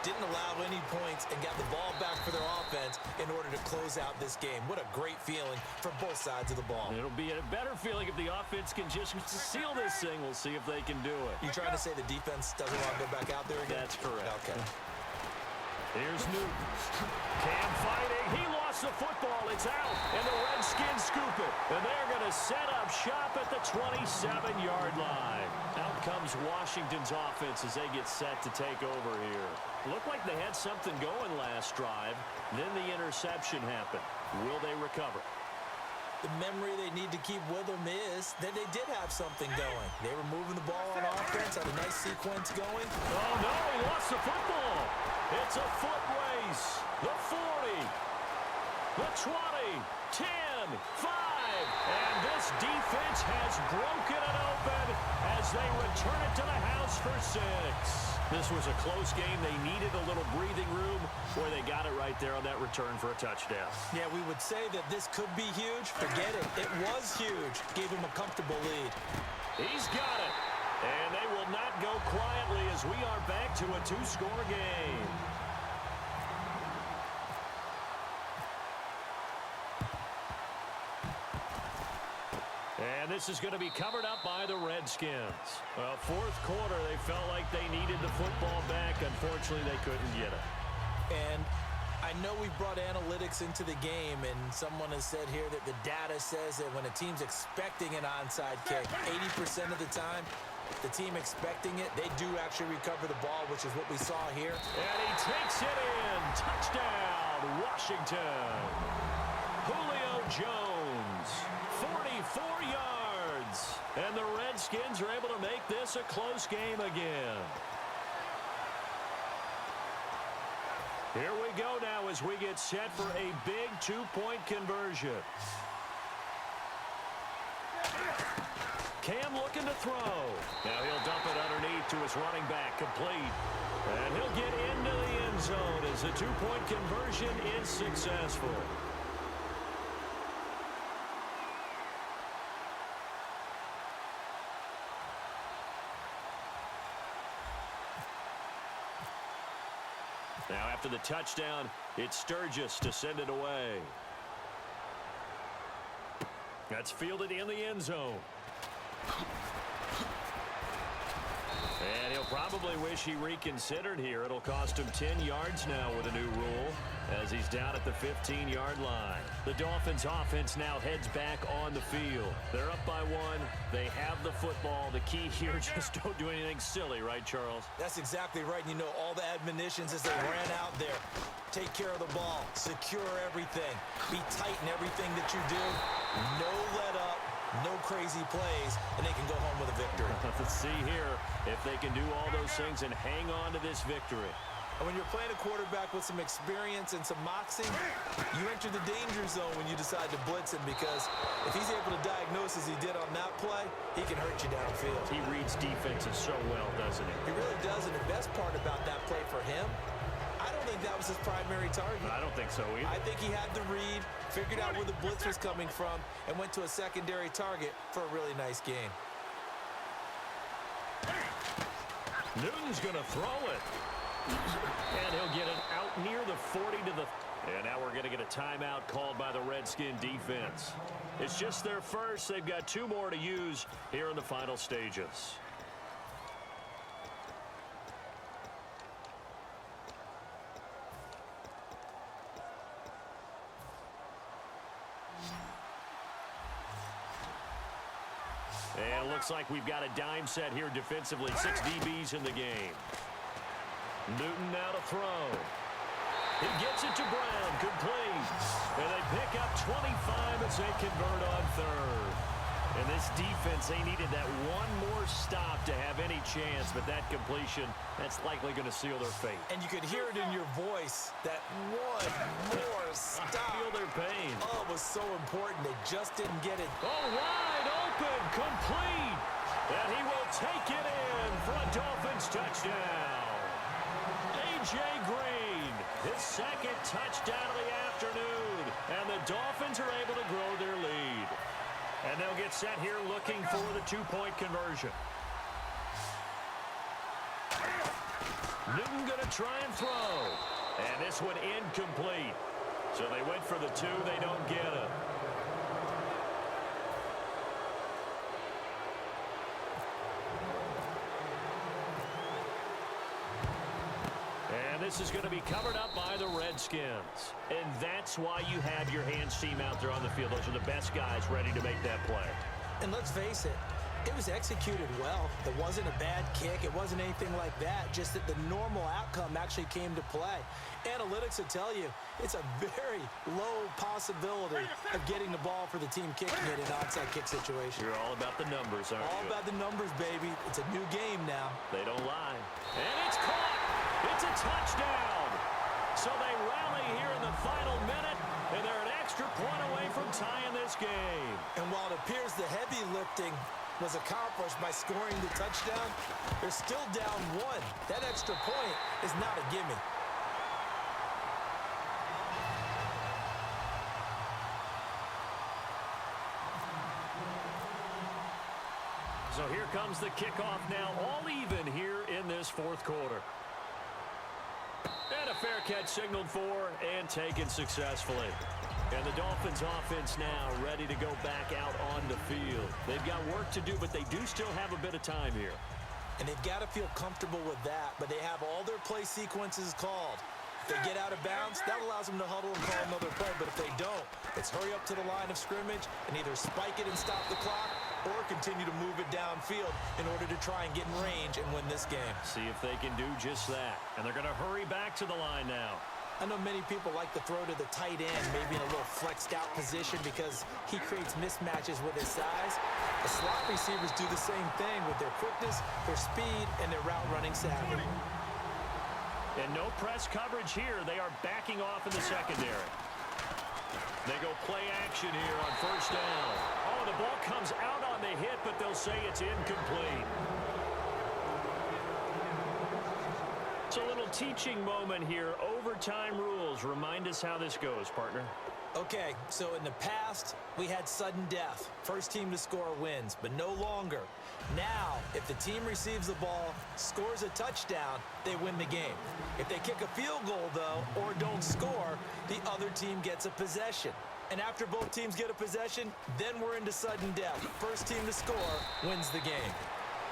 didn't allow any points and got the ball back for their offense in order to close out this game. What a great feeling for both sides of the ball. It'll be a better feeling if the offense can just seal this thing. We'll see if they can do it. You trying to say the defense doesn't want to go back out there again? That's correct. Okay. Here's Newton. Cam fighting. He lost the football. It's out. And the Redskins scoop it. And they're going to set up shop at the 27-yard line. Out comes Washington's offense as they get set to take over here. Looked like they had something going last drive. Then the interception happened. Will they recover? The memory they need to keep with them is that they did have something going. They were moving the ball on offense, had a nice sequence going. Oh, no, he lost the football. It's a foot race. The 40, the 20, 10, 5. And this defense has broken it open as they return it to the house for 6. This was a close game. They needed a little breathing room where they got it right there on that return for a touchdown. Yeah, we would say that this could be huge. Forget it. It was huge. Gave him a comfortable lead. He's got it. And they will not go quietly as we are back to a 2-score game. And this is going to be covered up by the Redskins. Well, fourth quarter, they felt like they needed the football back. Unfortunately, they couldn't get it. And I know we've brought analytics into the game, and someone has said here that the data says that when a team's expecting an onside kick, 80% of the time, the team expecting it, they do actually recover the ball, which is what we saw here. And he takes it in. Touchdown, Washington. Julio Jones, 44 yards. And the Redskins are able to make this a close game again. Here we go now as we get set for a big 2-point conversion. Cam looking to throw. Now he'll dump it underneath to his running back, complete. And he'll get into the end zone as the 2-point conversion is successful. Now after the touchdown, it's Sturgis to send it away. That's fielded in the end zone. And he'll probably wish he reconsidered here. It'll cost him 10 yards now with a new rule as he's down at the 15-yard line. The Dolphins offense now heads back on the field. They're up by 1. They have the football. The key here, just don't do anything silly, right, Charles? That's exactly right. You know, all the admonitions as they ran out there. Take care of the ball. Secure everything. Be tight in everything that you do. No let up. No crazy plays, and they can go home with a victory. Let's see here if they can do all those things and hang on to this victory. And when you're playing a quarterback with some experience and some moxie, you enter the danger zone when you decide to blitz him, because if he's able to diagnose as he did on that play, he can hurt you downfield. He reads defenses so well, doesn't he? He really does, and the best part about that play for him, I don't think that was his primary target. I don't think so either. I think he had the read, figured out where the blitz was coming from, and went to a secondary target for a really nice game. Newton's going to throw it. And he'll get it out near the 40 to the... And now we're going to get a timeout called by the Redskin defense. It's just their first. They've got 2 more to use here in the final stages. And it looks like we've got a dime set here defensively. 6 DBs in the game. Newton now to throw. He gets it to Brown, complete. And they pick up 25 as they convert on third. And this defense, they needed that one more stop to have any chance, but that completion, that's likely going to seal their fate. And you could hear it in your voice, that one more stop. Feel their pain. Oh, it was so important. They just didn't get it. Oh, wide open, complete. And he will take it in for a Dolphins touchdown. A.J. Green, his second touchdown of the afternoon. And the Dolphins are able to grow their lead. And they'll get set here looking for the 2-point conversion. Newton going to try and throw. And this one incomplete. So they went for the two. They don't get it. And this is going to be covered up by the Redskins. And that's why you have your hands team out there on the field. Those are the best guys ready to make that play. And let's face it, it was executed well. It wasn't a bad kick. It wasn't anything like that. Just that the normal outcome actually came to play. Analytics will tell you it's a very low possibility of getting the ball for the team kicking it in an onside kick situation. You're all about the numbers, aren't you? All about the numbers, baby. It's a new game now. They don't lie. And it's caught. It's a touchdown. So they rally here in the final minute, and they're an extra point away from tying this game. And while it appears the heavy lifting was accomplished by scoring the touchdown, they're still down one. That extra point is not a gimme. So here comes the kickoff now, all even here in this fourth quarter. And a fair catch signaled for and taken successfully. And the Dolphins offense now ready to go back out on the field. They've got work to do, but they do still have a bit of time here. And they've got to feel comfortable with that, but they have all their play sequences called. If they get out of bounds, that allows them to huddle and call another play. But if they don't, it's hurry up to the line of scrimmage and either spike it and stop the clock or continue to move it downfield in order to try and get in range and win this game. See if they can do just that. And they're going to hurry back to the line now. I know many people like to throw to the tight end, maybe in a little flexed out position because he creates mismatches with his size. The slot receivers do the same thing with their quickness, their speed, and their route running savvy. And no press coverage here. They are backing off in the secondary. They go play action here on first down. Oh, the ball comes out on the hit, but they'll say it's incomplete. It's a little teaching moment here. Overtime rules. Remind us how this goes, partner. Okay, so in the past, we had sudden death. First team to score wins, but no longer. Now, if the team receives the ball, scores a touchdown, they win the game. If they kick a field goal, though, or don't score, the other team gets a possession. And after both teams get a possession, then we're into sudden death. First team to score wins the game.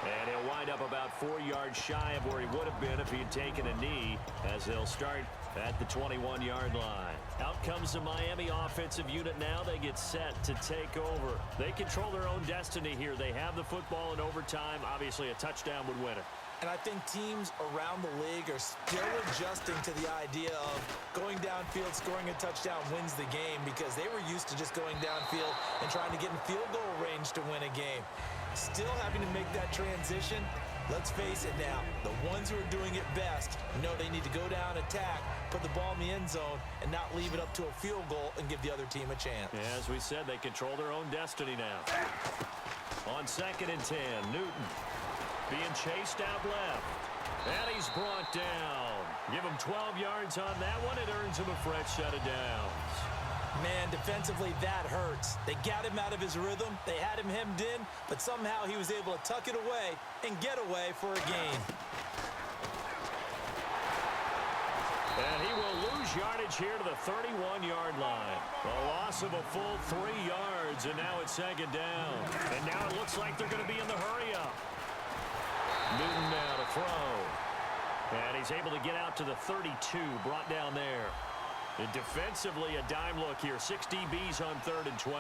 And he'll wind up about 4 yards shy of where he would have been if he had taken a knee, as they'll start at the 21-yard line. Out comes the Miami offensive unit now. They get set to take over. They control their own destiny here. They have the football in overtime. Obviously, a touchdown would win it. And I think teams around the league are still adjusting to the idea of going downfield, scoring a touchdown wins the game, because they were used to just going downfield and trying to get in field goal range to win a game. Still having to make that transition. Let's face it now, the ones who are doing it best know they need to go down, attack, put the ball in the end zone, and not leave it up to a field goal and give the other team a chance. Yeah, as we said, they control their own destiny now. On 2nd and 10, Newton being chased out left. And he's brought down. Give him 12 yards on that one. It earns him a fresh set of downs. Man, defensively, that hurts. They got him out of his rhythm. They had him hemmed in, but somehow he was able to tuck it away and get away for a gain. And he will lose yardage here to the 31-yard line. A loss of a full 3 yards, and now it's 2nd down. And now it looks like they're going to be in the hurry-up. Newton now to throw. And he's able to get out to the 32, brought down there. And defensively, a dime look here. 6 DBs on 3rd and 12.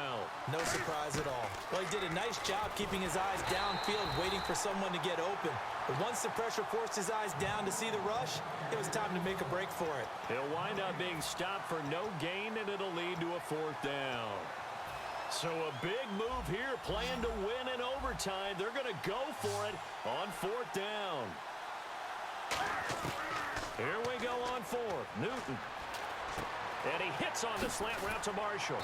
No surprise at all. Well, he did a nice job keeping his eyes downfield, waiting for someone to get open. But once the pressure forced his eyes down to see the rush, it was time to make a break for it. He'll wind up being stopped for no gain, and it'll lead to a 4th down. So a big move here, playing to win in overtime. They're going to go for it on 4th down. Here we go on 4th. Newton. And he hits on the slant route to Marshall.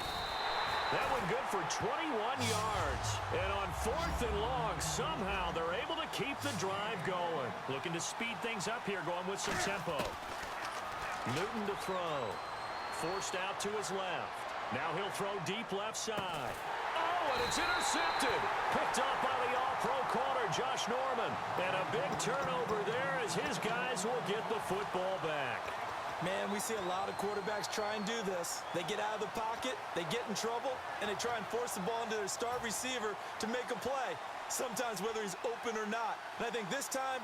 That one good for 21 yards. And on 4th and long, somehow they're able to keep the drive going. Looking to speed things up here, going with some tempo. Newton to throw. Forced out to his left. Now he'll throw deep left side. Oh, and it's intercepted. Picked up by the all-pro corner, Josh Norman. And a big turnover there as his guys will get the football back. Man, we see a lot of quarterbacks try and do this. They get out of the pocket, they get in trouble, and they try and force the ball into their star receiver to make a play, sometimes whether he's open or not. And I think this time,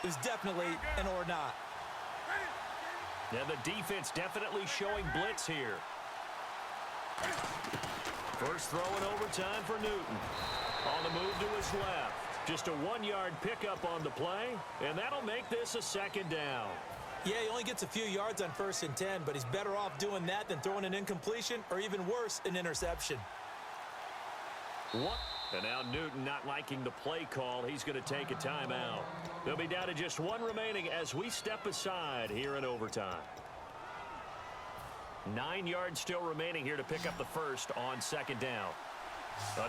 it was definitely an or not. And the defense definitely showing blitz here. First throw in overtime for Newton. On the move to his left. Just a 1-yard pickup on the play, and that'll make this a second down. Yeah, he only gets a few yards on 1st and 10, but he's better off doing that than throwing an incompletion or even worse, an interception. What? And now Newton not liking the play call. He's going to take a timeout. They'll be down to just one remaining as we step aside here in overtime. 9 yards still remaining here to pick up the first on 2nd down.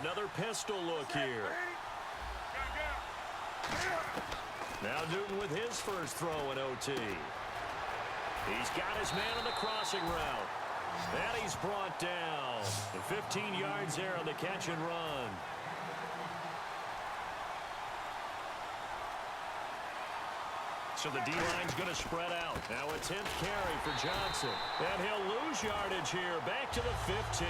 Another pistol look here. Now Newton with his first throw in OT. He's got his man on the crossing route. And he's brought down. And 15 yards there on the catch and run. So the D-line's going to spread out. Now a 10th carry for Johnson. And he'll lose yardage here. Back to the 15.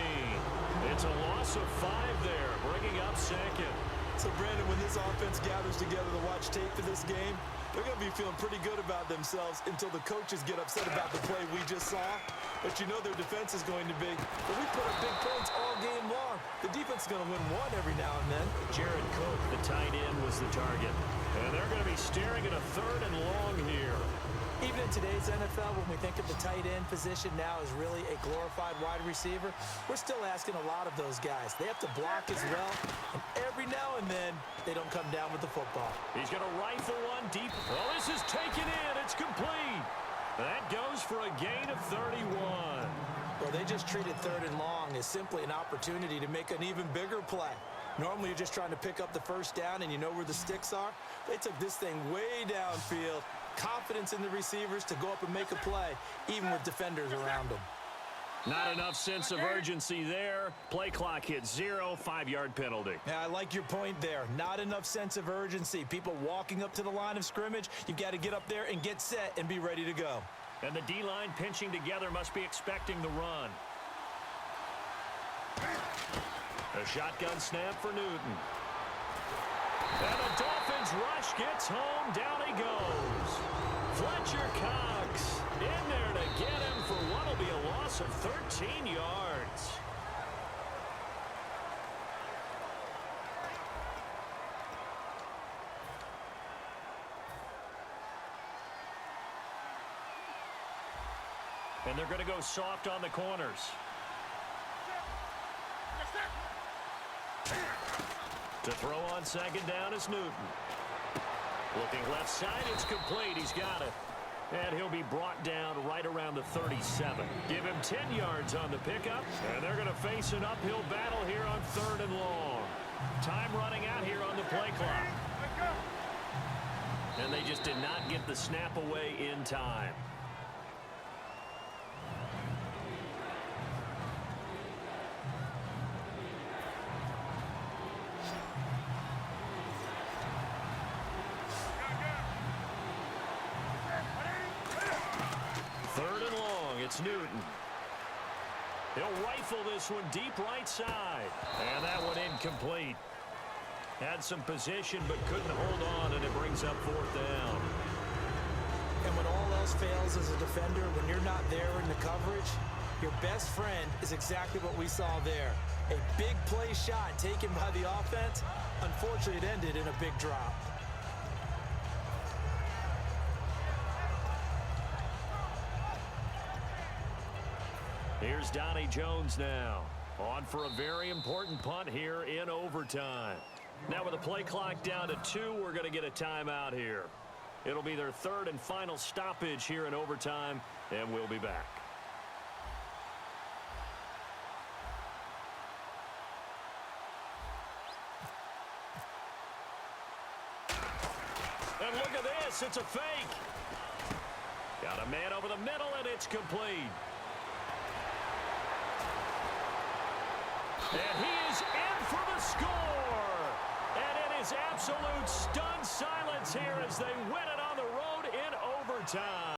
It's a loss of 5 there, bringing up 2nd. So, Brandon, when this offense gathers together to watch tape for this game, they're going to be feeling pretty good about themselves until the coaches get upset about the play we just saw. But you know their defense is going to be. But we put up big points all game long. The defense is going to win one every now and then. Jared Cook, the tight end, was the target. And they're going to be staring at a 3rd and long here. Even in today's NFL, when we think of the tight end position now as really a glorified wide receiver, we're still asking a lot of those guys. They have to block as well, and every now and then, they don't come down with the football. He's going to rifle one deep. Oh, this is taken in. It's complete. That goes for a gain of 31. Well, they just treated 3rd and long as simply an opportunity to make an even bigger play. Normally, you're just trying to pick up the first down, and you know where the sticks are. They took this thing way downfield. Confidence in the receivers to go up and make a play, even with defenders around them. Not enough sense of urgency there. Play clock hit 0, 5-yard penalty. Yeah, I like your point there. Not enough sense of urgency. People walking up to the line of scrimmage, you've got to get up there and get set and be ready to go. And the D-line pinching together must be expecting the run. A shotgun snap for Newton. And the Dolphins rush gets home. Down he goes. Fletcher Cox in there to get him for what will be a loss of 13 yards. And they're going to go soft on the corners. To throw on 2nd down is Newton. Looking left side, it's complete. He's got it. And he'll be brought down right around the 37. Give him 10 yards on the pickup. And they're going to face an uphill battle here on 3rd and long. Time running out here on the play clock. And they just did not get the snap away in time. It's Newton. He'll rifle this one deep right side. And that one incomplete. Had some position but couldn't hold on, and it brings up 4th down. And when all else fails as a defender, when you're not there in the coverage, your best friend is exactly what we saw there. A big play shot taken by the offense. Unfortunately, it ended in a big drop. Here's Donnie Jones now, on for a very important punt here in overtime. Now with the play clock down to 2, we're going to get a timeout here. It'll be their 3rd and final stoppage here in overtime, and we'll be back. And look at this, it's a fake. Got a man over the middle, and it's complete. And he is in score! And it is absolute stunned silence here as they win it on the road in overtime.